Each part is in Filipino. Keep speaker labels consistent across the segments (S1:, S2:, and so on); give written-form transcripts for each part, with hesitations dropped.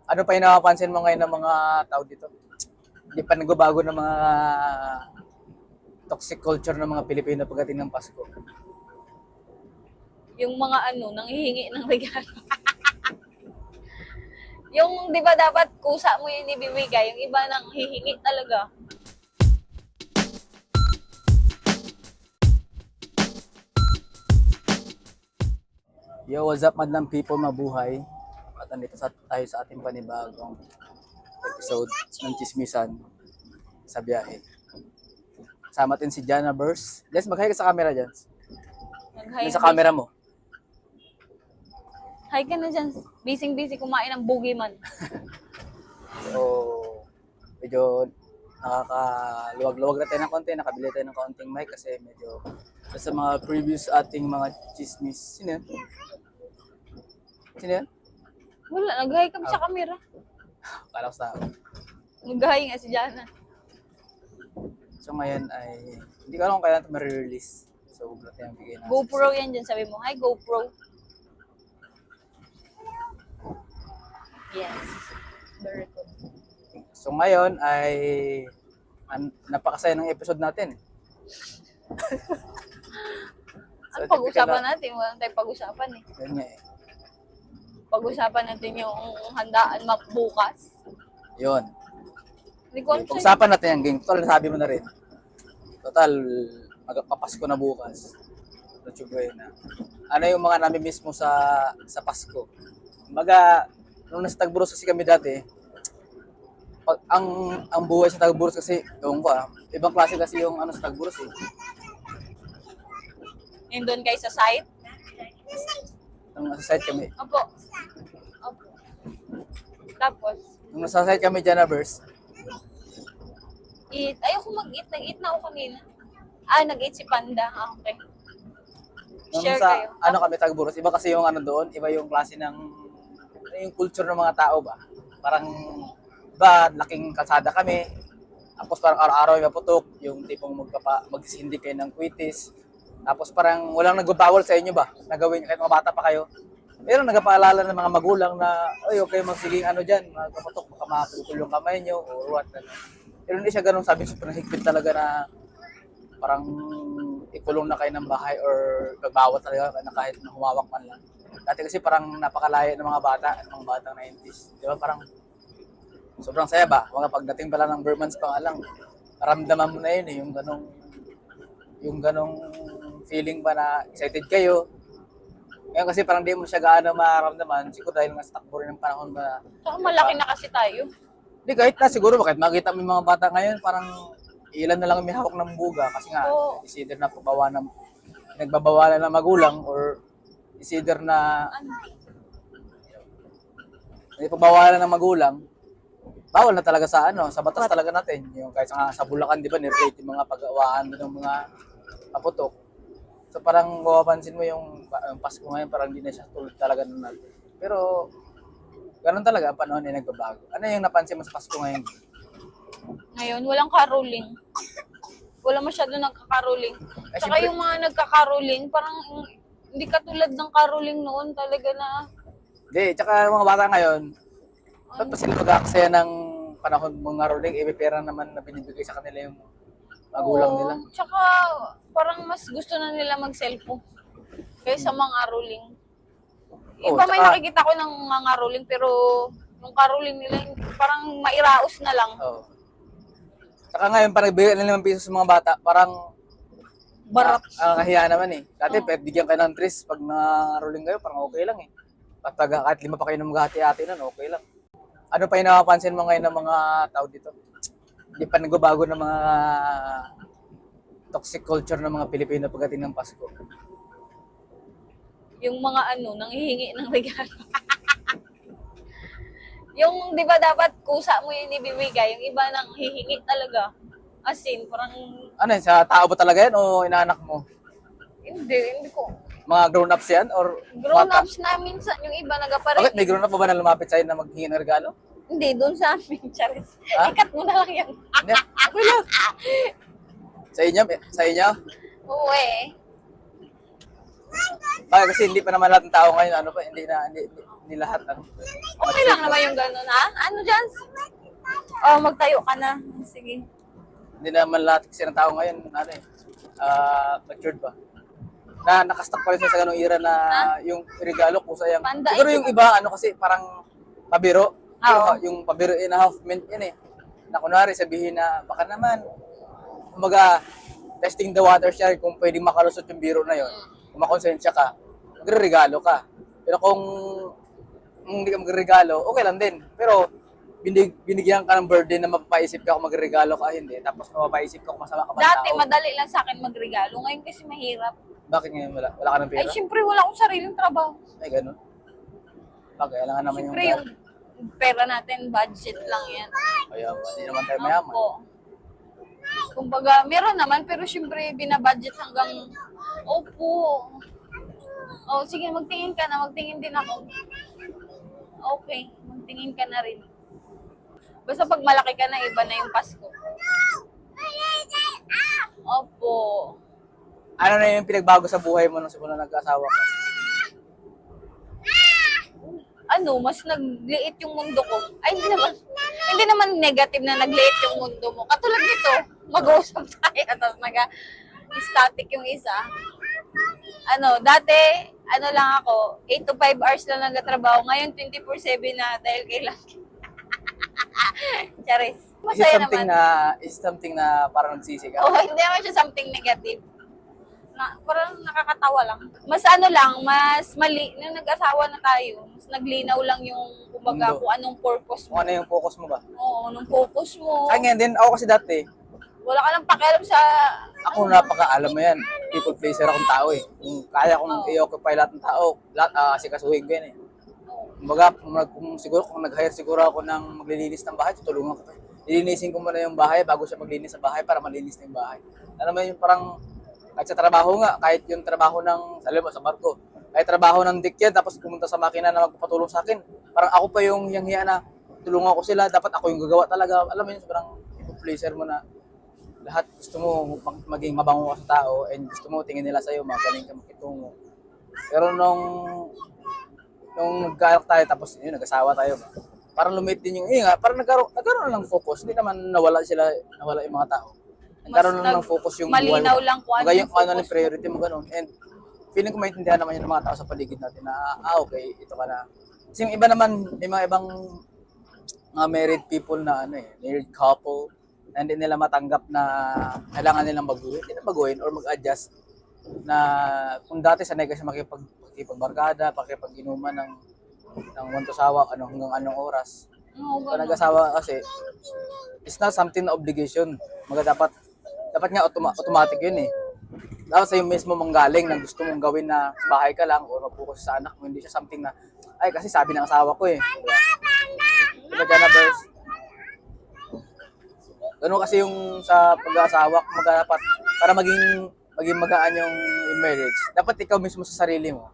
S1: Ano pa yung napapansin mo ngayon ng mga tao dito? Hindi pa nagbabago ng mga toxic culture ng mga Pilipino pagdating ng Pasko.
S2: Yung mga nanghihingi ng regalo. Yung, di ba dapat kusa mo yung ibibigay, yung iba nang hihingi talaga.
S1: Yo, what's up madlang people, mabuhay? At andito tayo sa ating panibagong episode ng Chismisan sa biyahe. Kasama din si Jana Burst. Jess, mag-hi ka sa camera, Jess.
S2: Nag-hi
S1: Sa camera mo.
S2: Hi ka na dyan. Busy kumain ng boogeyman.
S1: So, medyo nakakaluwag-luwag na tayo ng konti. Nakabili tayo ng kaunting mic kasi medyo sa mga previous ating mga chismis. Sino yan? Sino yan?
S2: Wala, nag-hi kami sa camera.
S1: Kala ko sa
S2: Nag-hi nga si Jana.
S1: So ngayon ay, hindi ko alam kung kailan ito ma-release. So, huwag natin ang bigay na.
S2: GoPro yan dyan. Sabi mo, hi GoPro. Yes. Very good.
S1: So ngayon ay napakasaya ng episode natin.
S2: Ano pag-usapan natin? Walang tayong pag-usapan eh.
S1: Yan nga eh.
S2: Pag-usapan natin yung handaan map bukas.
S1: Yun.
S2: Hindi ko alam sa'yo.
S1: Pag-usapan natin yung game. Total, nasabi mo na rin. Total, magpapasko na bukas. Na. Ano yung mga nami-miss mo sa Pasko? Nung nasa Tagburos kasi kami dati, ang buhay sa Tagburos kasi, ewan ko ibang klase kasi yung sa Tagburos eh.
S2: Yung doon kayo sa site?
S1: Nung nasa site kami.
S2: Opo. Tapos,
S1: Nung nasa site kami, Janabers,
S2: eat. Ayoko mag-eat. Nag-eat na ako kanina. Nag-eat si Panda. Okay.
S1: nung
S2: Share
S1: sa
S2: kayo.
S1: kami Tagburos, iba kasi yung doon, iba yung klase ng yung culture ng mga tao ba. Parang iba, laking kalsada kami. Tapos parang araw-araw yung maputok, yung tipong magsisindi kayo ng kwitis. Tapos parang walang nagbabawal sa inyo ba? Nagawin kahit mga bata pa kayo. Pero nagpaalala ng mga magulang na, ay, okay, magsiging dyan, magpaputok, baka maputol yung kamay nyo, or what. Pero hindi siya ganun, sabi super higpit talaga na parang ikulong na kayo ng bahay or nagbawat talaga na kahit humawak man lang. Dati kasi parang napakalaya ng mga batang 90s. Di ba parang sobrang saya ba? Mga pagdating pala ng Burmans pa nga lang, maramdaman mo na yun eh, yung ganong feeling ba na excited kayo. Ngayon kasi parang di mo siya gaano mararamdaman, siguro dahil nga sa takbo rin ng panahon ba.
S2: Saka malaki na kasi tayo.
S1: Hindi, kahit na siguro, bakit makita mo yung mga bata ngayon, parang ilan na lang may hawak ng buga kasi nga,
S2: Oo.
S1: is either na nagbabawalan ng magulang or is either na nagbabawalan ng magulang, bawal na talaga sa sa batas talaga natin. Yung kahit sa Bulacan, di ba, nirelate yung mga pag-awaan ng mga kaputok. So parang mapapansin mo yung Pasko ngayon, parang hindi na siya tulad talaga nun natin. Pero ganun talaga, ang panahon ay nagbabago. Ano yung napansin mo sa Pasko ngayon?
S2: Ngayon, walang caroling. Wala masyado nagkakaroling.
S1: Ay,
S2: Saka
S1: siyempre.
S2: yung mga nagkakaroling, parang hindi katulad ng caroling noon talaga na
S1: Hindi, tsaka yung mga bata ngayon, ba't pa sila mag-aaksaya ng panahon mga rolling, may pera naman na binibigay sa kanila yung magulang
S2: oo.
S1: nila.
S2: Tsaka parang mas gusto na nila mag-cellphone kaysa mga rolling.
S1: Oo,
S2: Iba may
S1: tsaka-
S2: nakikita ko ng mga rolling pero yung caroling nila parang mairaos na lang.
S1: Oo. Tsaka ngayon, parang nagbigay ng 5 piso sa mga bata, parang
S2: Barat.
S1: kahiya naman eh. Dati, bigyan kayo ng tris, pag na-rolling kayo, parang okay lang eh. At kahit 5 pa kayo ng maghati-hati nun, okay lang. Ano pa yung napapansin mo ngayon ng mga tao dito? Hindi pa nagbabago ng mga toxic culture ng mga Pilipino pagdating ng Pasko.
S2: Yung mga nanghihingi ng regalo. Yung, di ba dapat kusa mo yung ibibigay, yung iba nang hihingi talaga. As in, parang,
S1: Ano yun, sa tao ba talaga yan o inaanak mo?
S2: hindi ko.
S1: Mga grown-ups yan? Or
S2: Grown-ups na minsan, yung iba nagaparate.
S1: Bakit may grown-up pa ba na lumapit sa'yo na maghingi ng regalo?
S2: Hindi, doon sa amin, Charis.
S1: Ha?
S2: Ikat mo na lang yan.
S1: Hindi, okay lang. Sa inyo? Sa inyo?
S2: Oo eh.
S1: Bakit kasi hindi pa naman lahat ng tao ngayon, hindi Hindi lahat, ano.
S2: Okay lang naman yung gano'n, ha? Ano, Jans? Oh, magtayo ka na. Sige.
S1: Hindi naman lahat kasi ng tao ngayon, ano eh, matured ba? Nakastock pa rin siya sa ganung era na yung regalo kung sayang.
S2: Panda,
S1: Siguro yung iba, ano kasi parang pabiro.
S2: Oo.
S1: Yung pabiro in a half meant yan eh. Na kunwari sabihin na baka naman, kumbaga, testing the water siya kung pwedeng makalusot yung biro na yon. Kung makonsensya ka, magre-regalo ka. Pero kung hindi ka magre-regalo, okay lang din. Pero binigyan ka ng burden na mapapaisip ka kung magre-regalo ka hindi. Tapos mapapaisip ka kung masama ka ba
S2: Dati,
S1: tao.
S2: madali lang sa akin magregalo. Ngayon kasi mahirap.
S1: Bakit ngayon wala? Wala ka ng
S2: Ay,
S1: pera?
S2: syempre, wala akong sariling trabaho.
S1: Ay, ganun. Bagay, kailangan naman
S2: Syempre,
S1: yung...
S2: yung pera natin, budget lang yan.
S1: Kaya, hindi naman tayo mayaman.
S2: Opo. Kumbaga, meron naman, pero syempre, binabudget hanggang, opo. Oh, sige, magtingin ka na. Magtingin din ako. Okay, magtingin ka na rin. Basta pag malaki ka na, iba na yung Pasko. Opo.
S1: Ano na yung pinagbago sa buhay mo nung simula nag-asawa ka?
S2: Ano, mas nagliit yung mundo ko. Ay, hindi naman negative na nagliit yung mundo mo. Katulad nito, mag-uusap tayo, tapos static yung isa. Ano, dati, ano lang ako, 8 to 5 hours lang nagtatrabaho. Ngayon, 24/7 na dahil kailangan. Charis. Masaya naman.
S1: Is something na parang nagsisi ka?
S2: Oh, hindi naman siya something negative. Parang nakakatawa lang. Mas ano lang, mas mali, nung nag-asawa na tayo, mas naglinaw lang yung, kumbaga,
S1: Mundo.
S2: kung anong purpose mo.
S1: Kung ano yung focus mo ba?
S2: Oo, anong focus mo.
S1: Sa akin din, ako kasi dati,
S2: Wala ka nang pakialam sa...
S1: ako napaka-alam mo yan, people pleaser akong tao eh. Kung kaya kong i-occupy lahat ng tao, lahat sikasuhin ko yan eh. Kumbaga, kung nag-hire siguro ako ng maglilinis ng bahay, tutulungan ko. Lilinisin ko muna yung bahay bago siya maglinis sa bahay para malinis na yung bahay. Alam mo yung parang, kahit sa trabaho nga, kahit yung trabaho ng, alam mo, sa barko, kahit trabaho ng dick yan, tapos pumunta sa makina na magpapatulong sa akin, parang ako pa yung hiya na tulungan ko sila, dapat ako yung gagawa talaga. Alam mo yun, parang people pleaser mo na lahat gusto mo maging mabango ka sa tao and gusto mo tingin nila sa'yo, magaling ka makitungo. Pero nung nagkaanak tayo, tapos yun, nag-asawa tayo, parang lumit din yung, parang nagkaroon lang ng focus. Hindi naman nawala yung mga tao. Nagkaroon lang ng focus yung buhay mo.
S2: Malinaw lang kung ano yung
S1: Ano
S2: focus
S1: yung priority mo, ganun. And feeling ko maintindihan naman yung mga tao sa paligid natin na, okay, ito ka na. Kasi yung iba naman, may mga ibang mga married people na married couple, na hindi nila matanggap na kailangan nilang baguhin or mag-adjust na kung dati sanay kasi makipagbarkada, pakipag-inuman ng wantosawa, hanggang anong oras.
S2: Oo,
S1: Kung
S2: ganun.
S1: nag-asawa kasi, it's not something na obligation. Dapat nga automatic yun eh. Dapat sa'yo mismo manggaling na gusto mong gawin na sa bahay ka lang o mag-focus sa anak mo. Hindi siya something na, ay kasi sabi ng asawa ko eh. Diba Jana Bears? Ganun kasi yung sa pag-aasawa, dapat para maging magaan yung marriage. Dapat ikaw mismo sa sarili mo.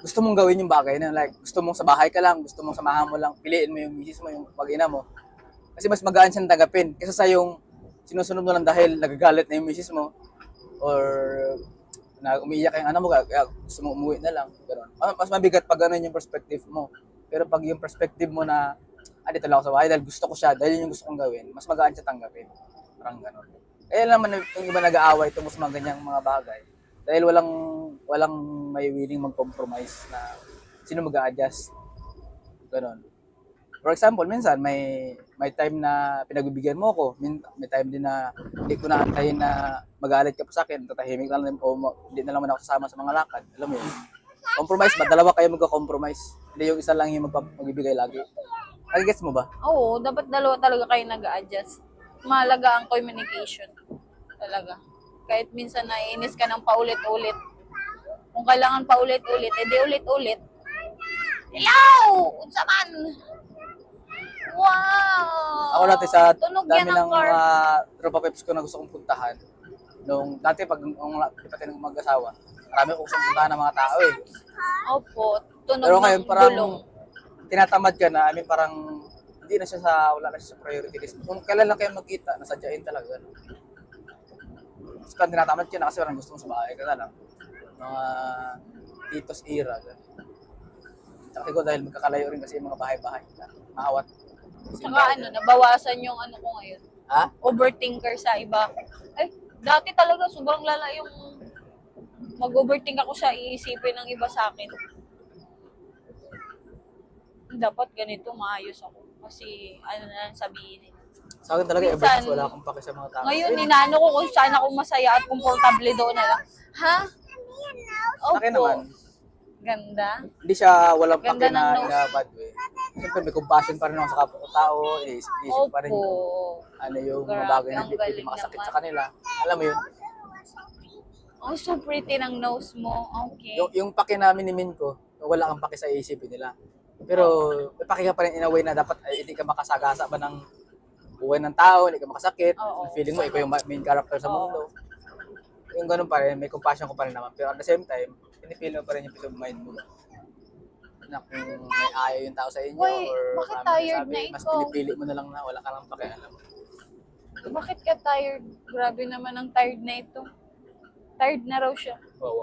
S1: Gusto mong gawin yung bagay na like gusto mong sa bahay ka lang, gusto mong samahan mo lang, piliin mo yung misis mo, yung mag-ina mo. Kasi mas magaan siyang tanggapin kaysa sa yung sinusunod mo lang dahil nagagalit na yung misis mo or na umiiyak yung anak mo, kaya gusto mo umuwi na lang. Ganun. Mas mabigat pag ganun yung perspective mo. Pero pag yung perspective mo na dito lang ako sa bahay dahil gusto ko siya, dahil yung gusto kong gawin, mas magaan siya tanggapin. Parang gano'n. Kaya naman yung iba nag-aaway itong mas mga ganyang mga bagay. Dahil walang may willing mag-compromise na sino mag-a-adjust. Gano'n. For example, minsan may time na pinagbibigyan mo ako, may time din na hindi ko naantayin na magalit ka pa sa akin, tatahimik lang o hindi na lang ako sasama sa mga lakad. Alam mo yun. Compromise ba? Dalawa kayo magka-compromise. Hindi yung isa lang yung magbibigay lagi. Nagigets mo ba?
S2: Oo, dapat dalawa talaga kayo nag-a-adjust. Mahalaga ang communication. Talaga. Kahit minsan naiinis ka ng paulit-ulit. Kung kailangan paulit-ulit, edi ulit-ulit. Hello! Unsa man? Wow!
S1: Ako dati sa
S2: Tunog
S1: dami
S2: yan
S1: ng
S2: ang car.
S1: mga tropa peps ko na gusto kong puntahan. Dati pag pati ng mag-asawa, marami ko gustong puntahan ng mga tao eh.
S2: Opo, tunog
S1: Pero
S2: ng
S1: ngayon parang
S2: gulong.
S1: tinatamad ka na, parang hindi na siya wala na siya sa priority list. Kung kailan lang kayo magkita, nasadyain talaga. Tapos parang tinatamad ka na kasi parang gusto mo sa bahay ka na lang. Mga titos era. Ganun. Tsaka siguro dahil magkakalayo rin kasi yung mga bahay-bahay. Maawat.
S2: Tsaka ano, nabawasan yung ano ko ngayon.
S1: Ha?
S2: Overthinker sa iba. Ay, dati talaga sobrang lala yung mag-overthink ako sa iisipin ng iba sa akin. Dapat ganito, maayos ako. Kasi ano na lang sabihin eh.
S1: Sa akin talaga, ever since wala akong pake sa mga tao.
S2: Ngayon, inaano ko kung saan ako masaya at komportable doon na lang. Ha?
S1: Sa akin naman,
S2: Ganda.
S1: hindi siya walang
S2: Ganda
S1: pake
S2: ng
S1: na
S2: nose.
S1: in a bad way. Siyempre, may compassion pa rin ako sa kapwa ko tao. Iisip pa rin yung
S2: Opo.
S1: ano yung mga
S2: Grabe,
S1: bagay na
S2: ang
S1: hindi pwede
S2: galing
S1: makasakit
S2: naman.
S1: sa kanila. Alam mo yun?
S2: Oh, so pretty ng nose mo. Okay.
S1: Yung pake namin ni Min ko, wala kang pake sa isipin nila. Pero may pake ka pa rin in a way na dapat ay, hindi ka makasagasa ba ng buhay ng tao, hindi ka makasakit.
S2: Oo.
S1: Feeling mo, ikaw yung main character sa
S2: Oo.
S1: mundo. Yung ganun pa rin, may compassion ko pa rin naman. Pero at the same time, pinipili mo pa rin yung peace of mind mo. Na kung may ayaw yung tao sa inyo
S2: Uy,
S1: or
S2: bakit
S1: marami
S2: tired
S1: nagsabi,
S2: na
S1: mas
S2: ikaw?
S1: pinipili mo na lang na wala ka lang pakialam.
S2: Bakit ka tired? Grabe naman ang tired na ito. Tired na raw siya.
S1: Wow.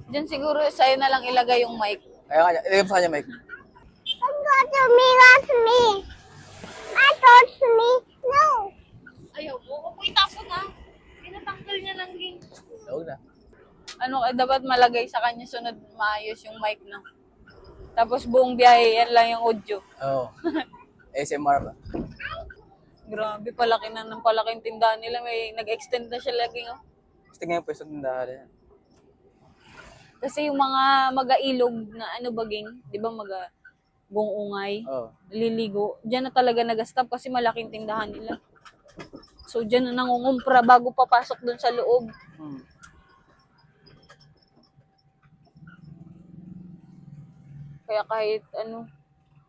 S2: Diyan siguro sa'yo na lang ilagay yung mic.
S1: Kaya nga, ilagay mo sa kanya, Mike.
S3: I told me no.
S2: Ayaw mo? Huwag mo itapon ha. Pinatanggal niya lang din.
S1: Huwag na.
S2: Ano, dapat malagay sa kanya sunod maayos yung mic na. Tapos buong biyahe, yan lang yung audio.
S1: Oo. ASMR ba?
S2: Grabe, palaki na ng palaking tindahan nila. May nag-extend na siya lagi. Oh.
S1: Gusto nga yung pwesto ng tindahan yan.
S2: Kasi yung mga mag-ailog na ano baging, di ba ungay,
S1: Oo.
S2: liligo, diyan na talaga nag-stop kasi malaking tindahan nila. So diyan na nangungumpra bago papasok dun sa loob.
S1: Hmm.
S2: Kaya kahit ano.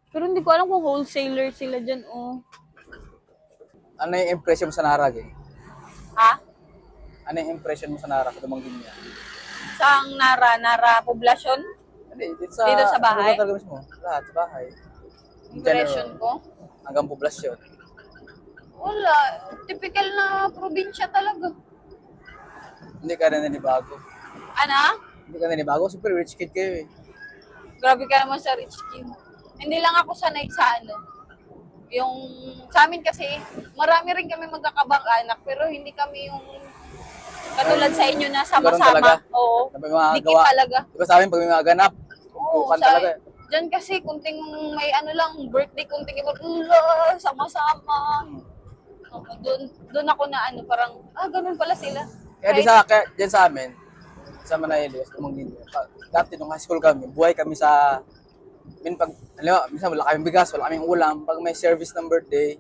S2: Pero hindi ko alam kung wholesaler sila diyan oh.
S1: Ano yung impression mo sa Narag eh?
S2: Ha?
S1: Ano yung impression mo sa Narag? Dumanggin niya.
S2: Saang Nara poblasyon?
S1: Hindi,
S2: Dito sa bahay?
S1: Dito talaga mismo. Lahat sa bahay. In
S2: Impression
S1: general,
S2: ko?
S1: hanggang poblasyon.
S2: Wala. Typical na probinsya talaga.
S1: Hindi ka na nanibago.
S2: Ano?
S1: Hindi ka nanibago. Super rich kid kayo eh.
S2: Grabe ka naman sa rich kid. Hindi lang ako sanay sa ano. Yung sa amin kasi, marami rin kami magkakabang anak, pero hindi kami yung katulad sa inyo na
S1: Ganun talaga?
S2: sama-sama. Oo.
S1: Na may mga
S2: Dikit
S1: gawa.
S2: talaga.
S1: Diba sa amin, pag may mga ganap,
S2: Oo,
S1: tukan talaga eh.
S2: Diyan kasi, kunting may ano lang, birthday, kunting iba, sama-sama. Doon ako na ano, parang, ganun pala sila.
S1: Kaya dyan sa amin, sa Manailos, tumangin din. Dati nung high school kami, buhay kami sa, minsan wala kaming bigas, wala kaming ulam. Pag may service ng birthday,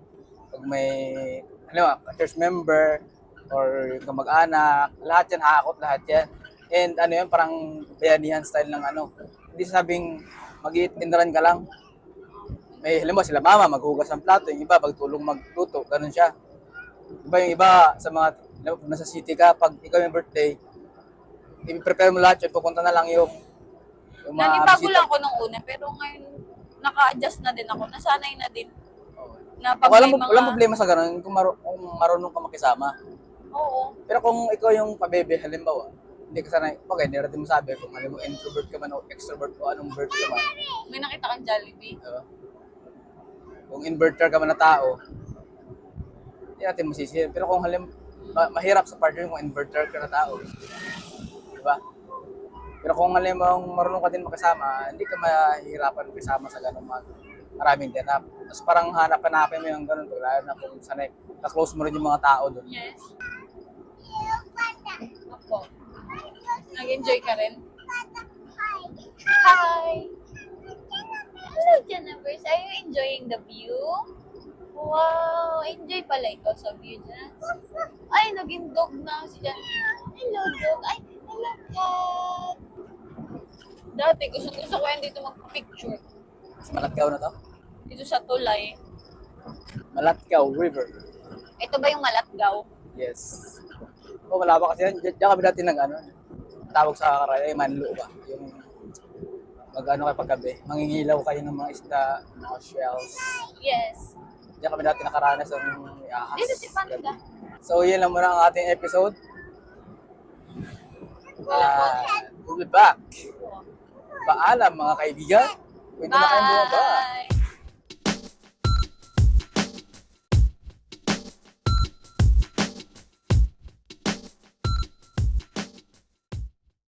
S1: pag may, church member, or yung kamag-anak, lahat yan, hakot, lahat yan. And ano yun, parang bayanihan style ng ano. Hindi sabing mag-iindaran ka lang. May, halimbawa sila mama, maghugas ng plato, yung iba, magtulong magluto, ganun siya. Iba yung iba sa mga, pag nasa city ka, pag ikaw yung birthday, i-prepare mo lahat yun, pupunta na lang yung mga
S2: Nanibago
S1: bisita.
S2: lang ako nung una, pero ngayon, naka-adjust na din ako. Nasanay na din.
S1: Oo.
S2: Na pag
S1: Walang,
S2: may mga...
S1: walang problema sa ganun kung marunong ka makisama.
S2: Oo.
S1: Pero kung ikaw yung pabebe, halimbawa, hindi ka sanay, okay, hindi rin mo sabi kung halimbawa introvert ka man o extrovert o anong bird ka man.
S2: May nakita kang Jollibee.
S1: Diba? Kung inverter ka man na tao, hindi natin masisihin. Pero kung mahirap sa partner kung inverter ka na tao. Diba? Pero kung halimbawa marunong ka din makasama, hindi ka mahihirapan makisama sa ganung maraming ganap. Tapos parang hanap-hanapin mo yung ganun, lalo na kung sanay, ka-close mo rin yung mga tao doon.
S2: Yes. Ako. Nag-enjoy ka rin? Hi! Hello, Jennifer. Are you enjoying the view? Wow! Enjoy pala ikaw sa view dyan. Ay, naging dog na si Jan. Hello, dog. Ay, hello, cat. Dati, gusto ko yan dito magpa-picture.
S1: Malatkaw na to?
S2: Dito sa tulay.
S1: Malatkaw River.
S2: Ito ba yung Malatgaw?
S1: Yes. O, wala ba kasi yan? Diyan kami dati tawag sa karaya, manlo ba? Yung mag-ano kayo paggabi, mangingilaw kayo ng mga isda, mga shells.
S2: Yes.
S1: Diyan kami dati nakaranas ng ahas.
S2: Dito si Panda.
S1: So, yun lang muna ang ating episode. We'll be back. Paalam mga kaibigan. Pwede na kayong bumaba.
S2: Bye!